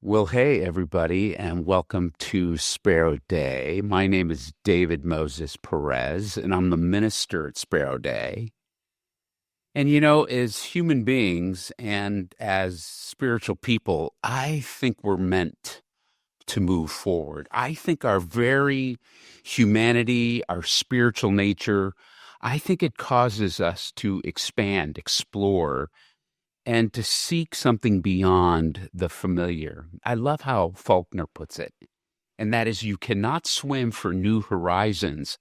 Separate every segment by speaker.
Speaker 1: Well, hey, everybody, and welcome to Spero Day. My name is David Moses Perez, and I'm the minister at Spero Day. And as human beings and as spiritual people, I think we're meant to move forward. I think our very humanity, our spiritual nature, I think it causes us to expand, explore, and to seek something beyond the familiar. I love how Faulkner puts it, and that is you cannot swim for new horizons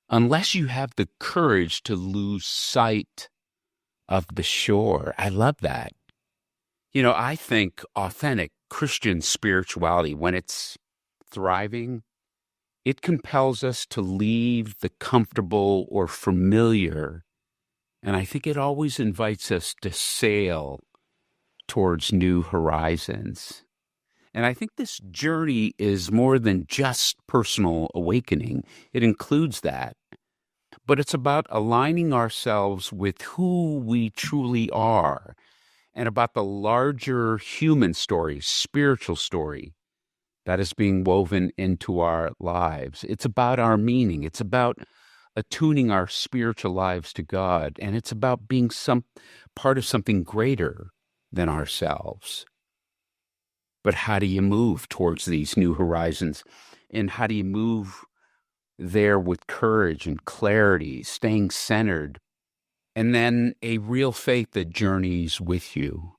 Speaker 1: unless you have the courage to lose sight of the shore. I love that. I think authentic Christian spirituality, when it's thriving, it compels us to leave the comfortable or familiar. And I think it always invites us to sail towards new horizons. And I think this journey is more than just personal awakening. It includes that. But it's about aligning ourselves with who we truly are and about the larger human story, spiritual story that is being woven into our lives. It's about our meaning. It's about attuning our spiritual lives to God. And it's about being some part of something greater than ourselves. But how do you move towards these new horizons? And how do you move there with courage and clarity, staying centered, and then a real faith that journeys with you?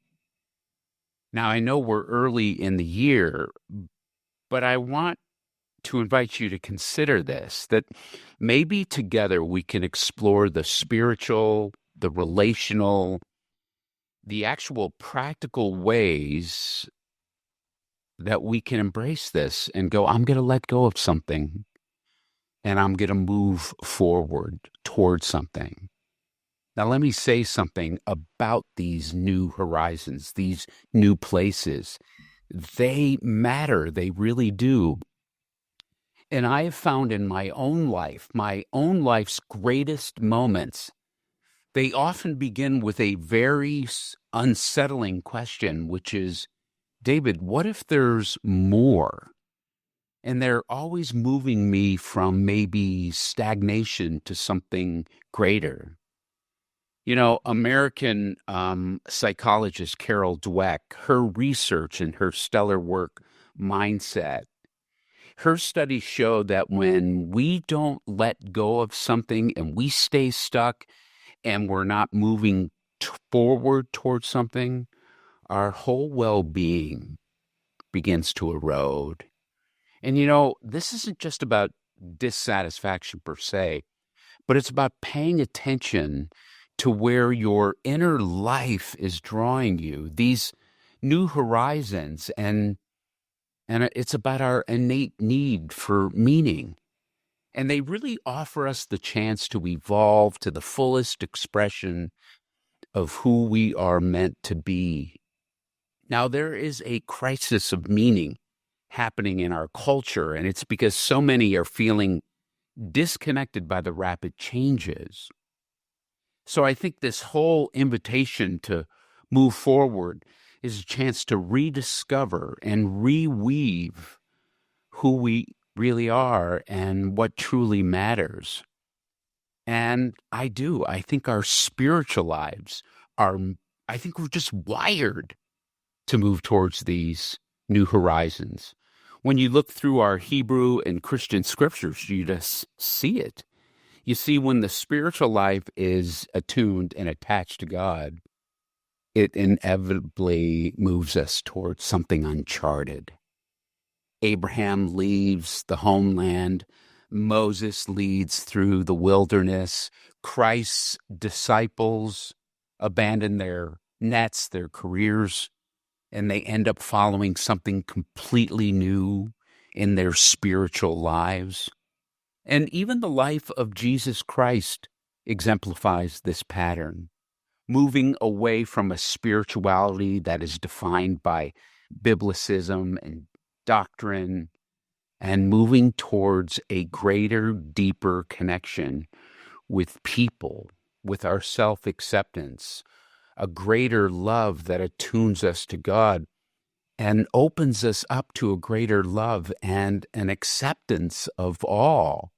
Speaker 1: Now, I know we're early in the year, but I want to invite you to consider this, that maybe together we can explore the spiritual, the relational, the actual practical ways that we can embrace this and go, I'm going to let go of something and I'm going to move forward towards something. Now, let me say something about these new horizons, these new places. They matter. They really do. And I have found in my own life's greatest moments, they often begin with a very unsettling question, which is, David, what if there's more? And they're always moving me from maybe stagnation to something greater. American psychologist Carol Dweck, her research and her stellar work, Mindset, her studies show that when we don't let go of something and we stay stuck and we're not moving forward towards something, our whole well-being begins to erode. And this isn't just about dissatisfaction per se, but it's about paying attention to where your inner life is drawing you, these new horizons, and it's about our innate need for meaning. And they really offer us the chance to evolve to the fullest expression of who we are meant to be. Now, there is a crisis of meaning happening in our culture, and it's because so many are feeling disconnected by the rapid changes. So I think this whole invitation to move forward is a chance to rediscover and reweave who we really are and what truly matters. And I think our spiritual lives I think we're just wired to move towards these new horizons. When you look through our Hebrew and Christian scriptures, you just see it. You see, when the spiritual life is attuned and attached to God, it inevitably moves us towards something uncharted. Abraham leaves the homeland. Moses leads through the wilderness. Christ's disciples abandon their nets, their careers, and they end up following something completely new in their spiritual lives. And even the life of Jesus Christ exemplifies this pattern, moving away from a spirituality that is defined by biblicism and doctrine and moving towards a greater, deeper connection with people, with our self-acceptance, a greater love that attunes us to God. and opens us up to a greater love and an acceptance of all.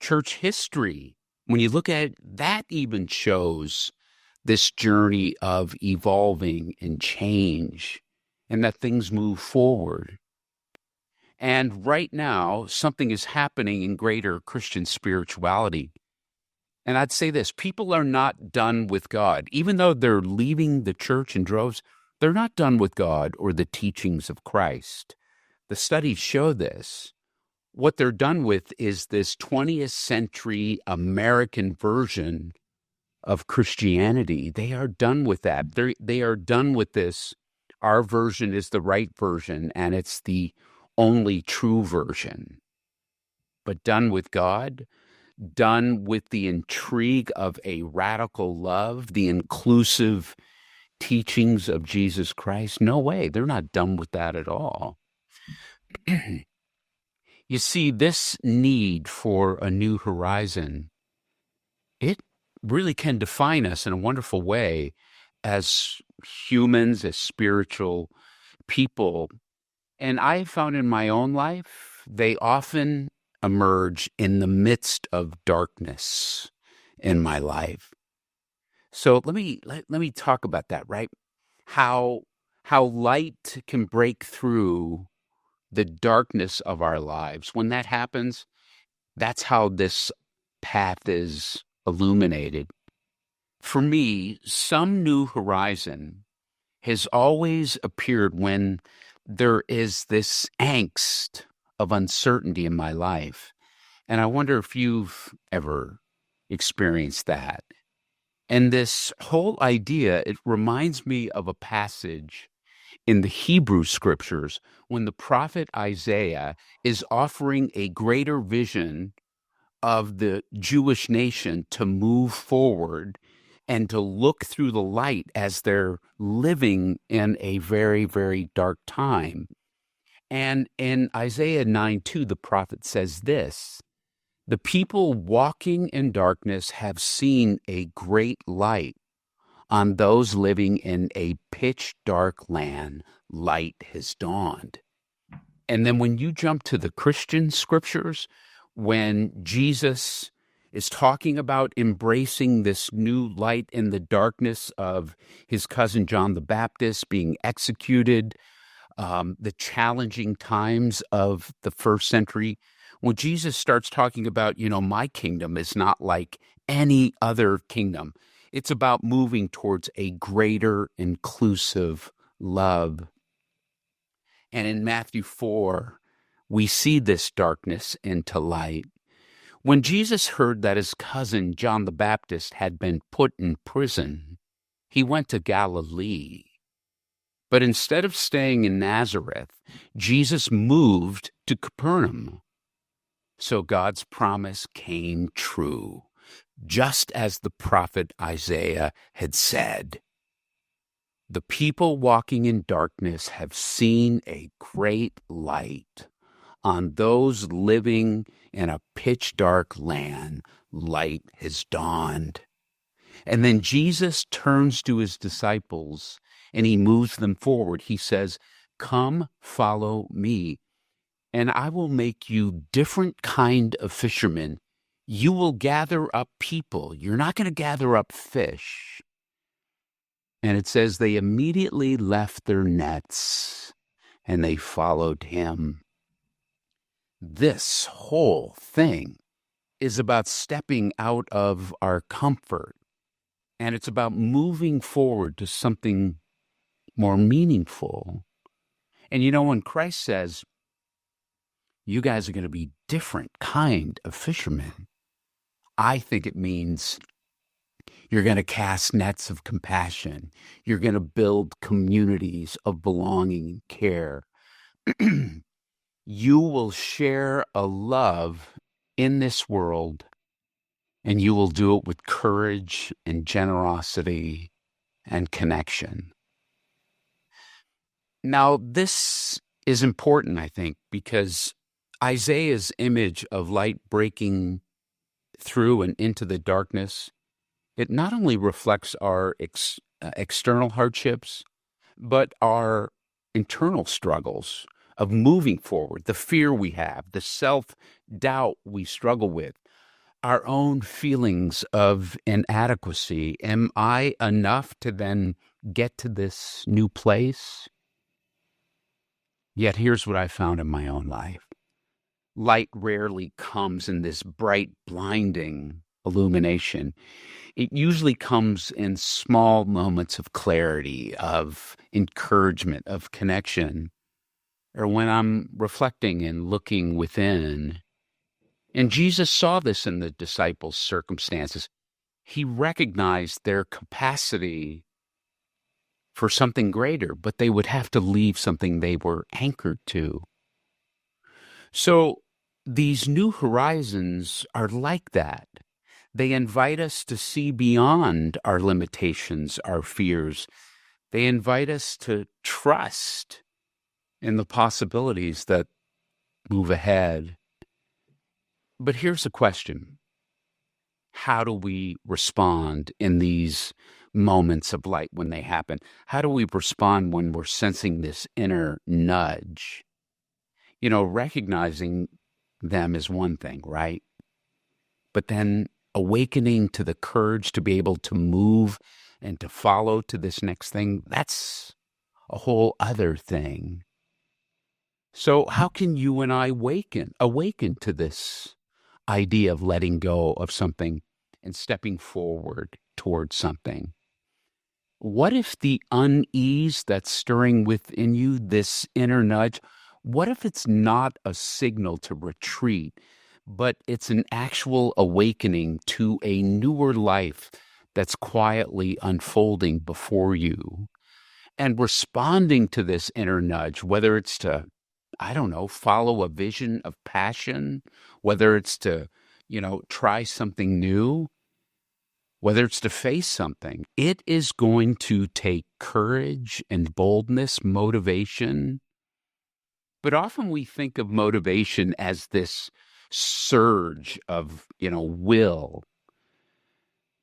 Speaker 1: Church history, when you look at it, that even shows this journey of evolving and change and that things move forward. And right now, something is happening in greater Christian spirituality. And I'd say this, people are not done with God. Even though they're leaving the church in droves, they're not done with God or the teachings of Christ. The studies show this. What they're done with is this 20th century American version of Christianity. They are done with that. They are done with this. Our version is the right version, and it's the only true version. But done with God, done with the intrigue of a radical love, the inclusive teachings of Jesus Christ? No way. They're not done with that at all. You see, this need for a new horizon, it really can define us in a wonderful way as humans, as spiritual people. And I have found in my own life, they often emerge in the midst of darkness in my life. So let me talk about that, right? How light can break through the darkness of our lives. When that happens, that's how this path is illuminated. For me, some new horizon has always appeared when there is this angst of uncertainty in my life. And I wonder if you've ever experienced that. And this whole idea, it reminds me of a passage in the Hebrew scriptures when the prophet Isaiah is offering a greater vision of the Jewish nation to move forward and to look through the light as they're living in a very, very dark time. And in Isaiah 9:2, the prophet says this, "The people walking in darkness have seen a great light. On those living in a pitch dark land, light has dawned." And then when you jump to the Christian scriptures, when Jesus is talking about embracing this new light in the darkness of his cousin John the Baptist being executed, the challenging times of the first century, when Jesus starts talking about, my kingdom is not like any other kingdom. It's about moving towards a greater inclusive love. And in Matthew 4, we see this darkness into light. When Jesus heard that his cousin John the Baptist had been put in prison, he went to Galilee. But instead of staying in Nazareth, Jesus moved to Capernaum. So God's promise came true, just as the prophet Isaiah had said. The people walking in darkness have seen a great light. On those living in a pitch dark land, light has dawned. And then Jesus turns to his disciples and he moves them forward. He says, "Come, follow me, and I will make you different kind of fishermen. You will gather up people. You're not going to gather up fish." And it says they immediately left their nets and they followed him. This whole thing is about stepping out of our comfort, and it's about moving forward to something more meaningful. And when Christ says, you guys are going to be different kind of fishermen, I think it means you're going to cast nets of compassion. You're going to build communities of belonging and care. You will share a love in this world, and you will do it with courage and generosity and connection. Now, this is important, I think, because Isaiah's image of light breaking through and into the darkness, it not only reflects our external hardships, but our internal struggles of moving forward, the fear we have, the self-doubt we struggle with, our own feelings of inadequacy. Am I enough to then get to this new place? Yet here's what I found in my own life. Light rarely comes in this bright, blinding illumination. It usually comes in small moments of clarity, of encouragement, of connection, or when I'm reflecting and looking within. And Jesus saw this in the disciples' circumstances. He recognized their capacity for something greater, but they would have to leave something they were anchored to. So these new horizons are like that. They invite us to see beyond our limitations, our fears. They invite us to trust in the possibilities that move ahead. But here's a question. How do we respond in these moments of light when they happen? How do we respond when we're sensing this inner nudge? Recognizing them is one thing, right? But then awakening to the courage to be able to move and to follow to this next thing, that's a whole other thing. So how can you and I awaken to this idea of letting go of something and stepping forward towards something? What if the unease that's stirring within you, this inner nudge, what if it's not a signal to retreat, but it's an actual awakening to a newer life that's quietly unfolding before you? And responding to this inner nudge, whether it's to, I don't know, follow a vision of passion, whether it's to, try something new, whether it's to face something, it is going to take courage and boldness, motivation. But often we think of motivation as this surge of, will.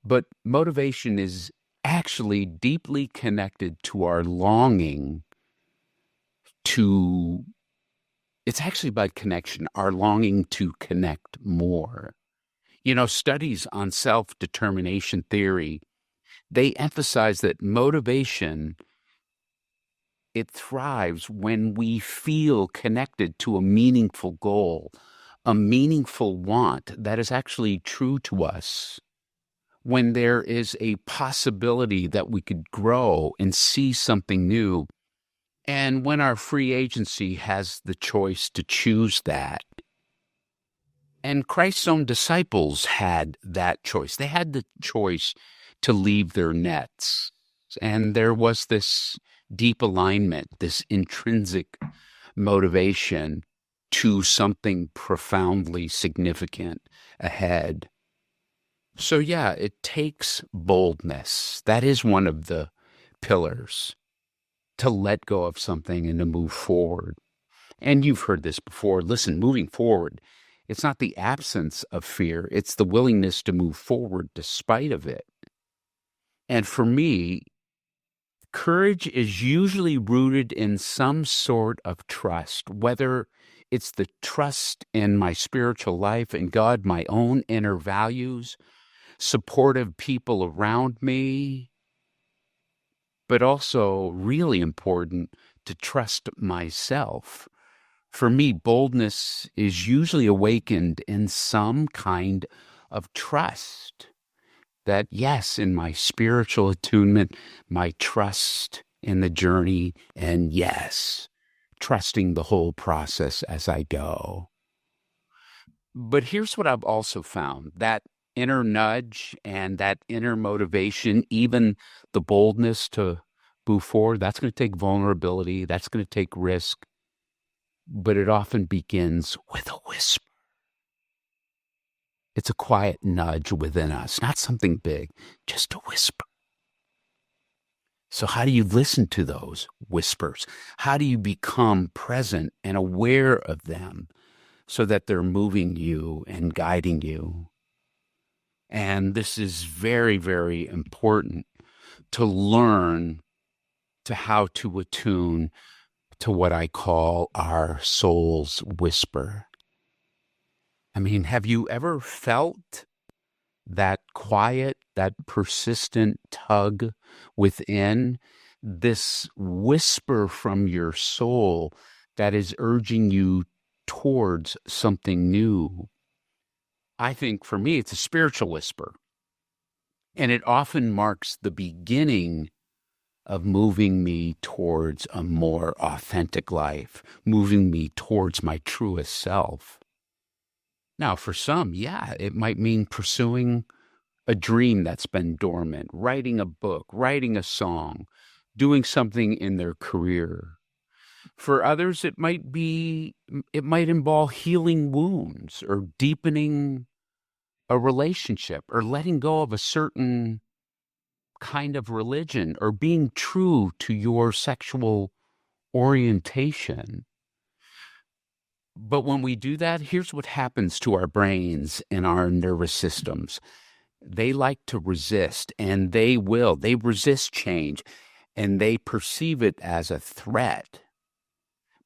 Speaker 1: But motivation is actually deeply connected to our longing to, it's actually about connection, our longing to connect more. Studies on self-determination theory, they emphasize that motivation, it thrives when we feel connected to a meaningful goal, a meaningful want that is actually true to us, when there is a possibility that we could grow and see something new, and when our free agency has the choice to choose that. And Christ's own disciples had that choice. They had the choice to leave their nets. And there was this deep alignment, this intrinsic motivation to something profoundly significant ahead. So yeah, it takes boldness. That is one of the pillars, to let go of something and to move forward. And you've heard this before. Listen, moving forward, it's not the absence of fear. It's the willingness to move forward despite of it. And for me, courage is usually rooted in some sort of trust, whether it's the trust in my spiritual life and God, my own inner values, supportive people around me, but also really important to trust myself. For me, boldness is usually awakened in some kind of trust that, yes, in my spiritual attunement, my trust in the journey, and yes, trusting the whole process as I go. But here's what I've also found, that inner nudge and that inner motivation, even the boldness to move forward, that's going to take vulnerability, that's going to take risk. But it often begins with a whisper. It's a quiet nudge within us, not something big, just a whisper. So how do you listen to those whispers? How do you become present and aware of them so that they're moving you and guiding you? And this is very, very important, to learn to how to attune to what I call our soul's whisper. I mean, have you ever felt that quiet, that persistent tug within, this whisper from your soul that is urging you towards something new? I think for me, it's a spiritual whisper, and it often marks the beginning of moving me towards a more authentic life, moving me towards my truest self. Now, for some, yeah, it might mean pursuing a dream that's been dormant, writing a book, writing a song, doing something in their career. For others, it might involve healing wounds or deepening a relationship or letting go of a certain kind of religion or being true to your sexual orientation. But when we do that, here's what happens to our brains and our nervous systems. They like to resist, and they will. They resist change, and they perceive it as a threat.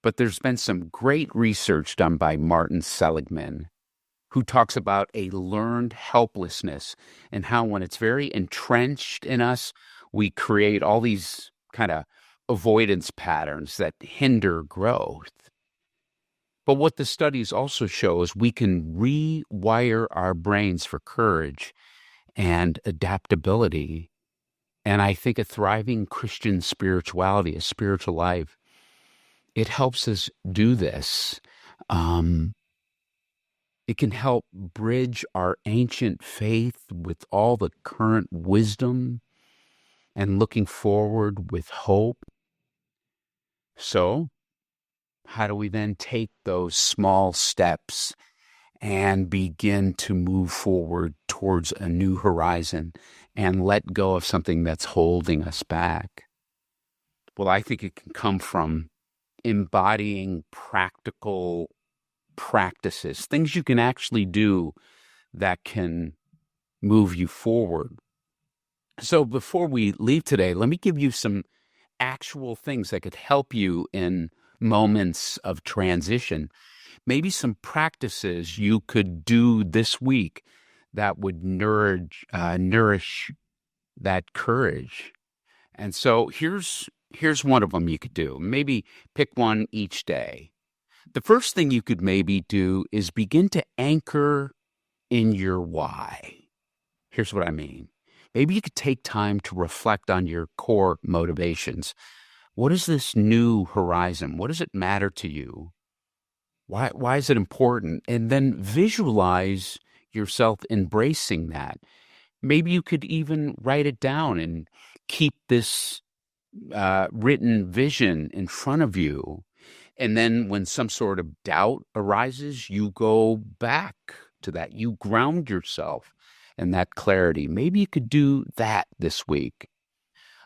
Speaker 1: But there's been some great research done by Martin Seligman, who talks about a learned helplessness and how when it's very entrenched in us, we create all these kind of avoidance patterns that hinder growth. But what the studies also show is we can rewire our brains for courage and adaptability. And I think a thriving Christian spirituality, a spiritual life, it helps us do this. It can help bridge our ancient faith with all the current wisdom and looking forward with hope. So, how do we then take those small steps and begin to move forward towards a new horizon and let go of something that's holding us back? Well, I think it can come from embodying practical practices, things you can actually do that can move you forward. So before we leave today, let me give you some actual things that could help you in moments of transition. Maybe some practices you could do this week that would nourish that courage. And so here's one of them you could do. Maybe pick one each day. The first thing you could maybe do is begin to anchor in your why. Here's what I mean. Maybe you could take time to reflect on your core motivations. What is this new horizon? What does it matter to you? Why is it important? And then visualize yourself embracing that. Maybe you could even write it down and keep this written vision in front of you. And then when some sort of doubt arises, you go back to that. You ground yourself in that clarity. Maybe you could do that this week.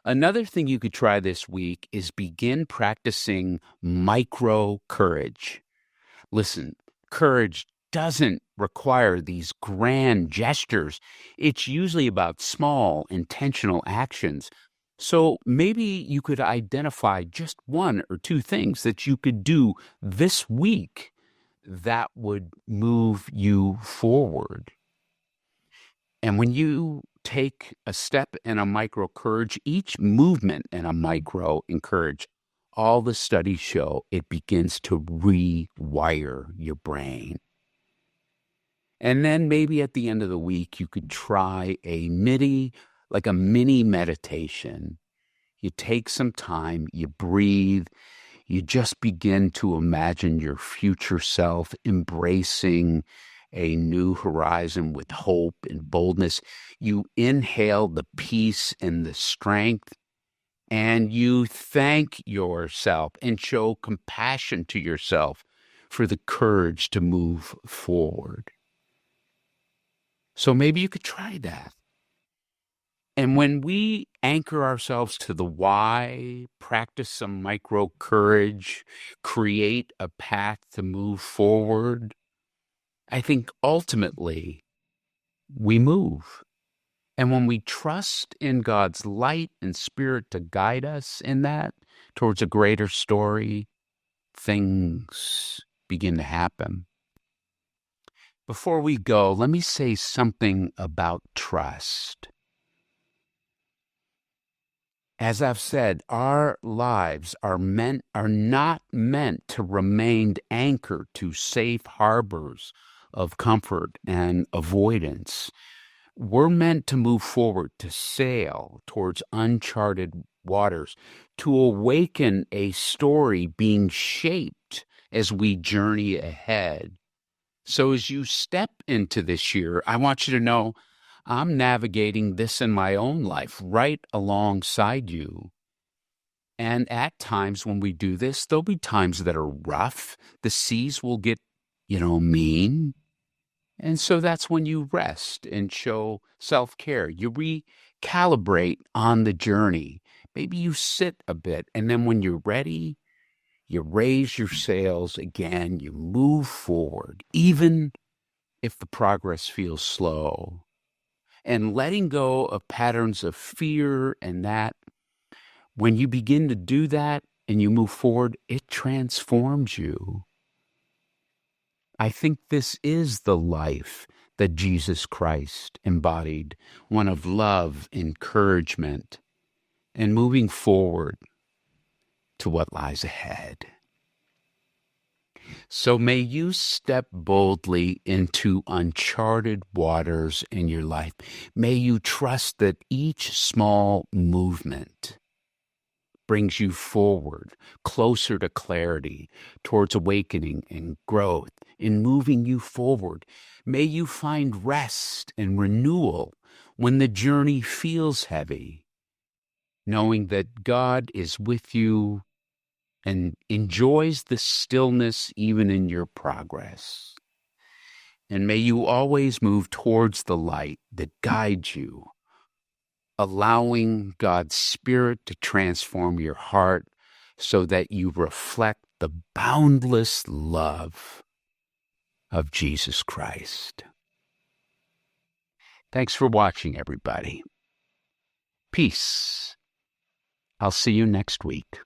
Speaker 1: Another thing you could try this week is begin practicing micro courage. Listen, courage doesn't require these grand gestures. It's usually about small, intentional actions. So maybe you could identify just one or two things that you could do this week that would move you forward. And when you take a step in a micro courage, each movement in a micro encourage, all the studies show it begins to rewire your brain. And then maybe at the end of the week, you could try a mini meditation. You take some time, you breathe, you just begin to imagine your future self embracing a new horizon with hope and boldness. You inhale the peace and the strength, and you thank yourself and show compassion to yourself for the courage to move forward. So maybe you could try that. And when we anchor ourselves to the why, practice some micro courage, create a path to move forward, I think ultimately we move. And when we trust in God's light and spirit to guide us in that towards a greater story, things begin to happen. Before we go, let me say something about trust. As I've said, our lives are not meant to remain anchored to safe harbors of comfort and avoidance. We're meant to move forward, to sail towards uncharted waters, to awaken a story being shaped as we journey ahead. So as you step into this year, I want you to know I'm navigating this in my own life right alongside you. And at times when we do this, there'll be times that are rough. The seas will get, mean. And so that's when you rest and show self-care. You recalibrate on the journey. Maybe you sit a bit, and then when you're ready, you raise your sails again. You move forward, even if the progress feels slow. And letting go of patterns of fear and that, when you begin to do that and you move forward, it transforms you. I think this is the life that Jesus Christ embodied, one of love, encouragement, and moving forward to what lies ahead. So may you step boldly into uncharted waters in your life. May you trust that each small movement brings you forward, closer to clarity, towards awakening and growth, in moving you forward. May you find rest and renewal when the journey feels heavy, knowing that God is with you and enjoys the stillness even in your progress. And may you always move towards the light that guides you, allowing God's Spirit to transform your heart so that you reflect the boundless love of Jesus Christ. Thanks for watching, everybody. Peace. I'll see you next week.